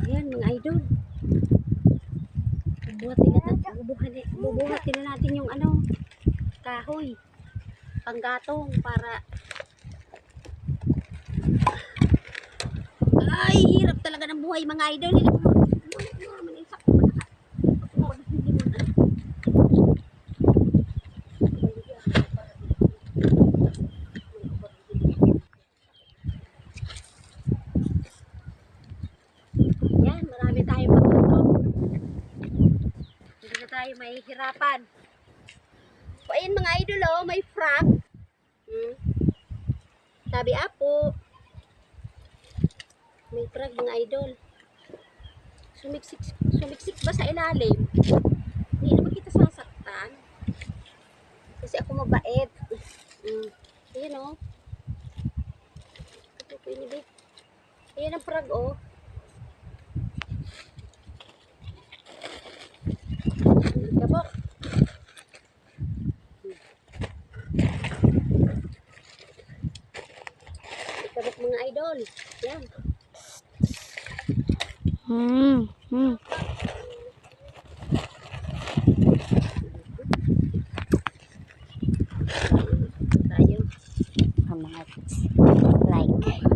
Ayan mga idol. Bubuhatin na natin yung kahoy. Panggatong para ay hirap talaga ng buhay mga idol. Yan, marami tayong matutong. Hindi na tayo mahihirapan. O ayun mga idol, oh, may frog. Sabi apo. May frog mga idol. Sumiksik ba sa ilalim? Hindi naman kita sasaktan. Kasi ako mabait. Ayan oh. Ito po inibig. Ayan ang frog oh. Kabok. Kabok mga idol. Yan. Tayo. Like.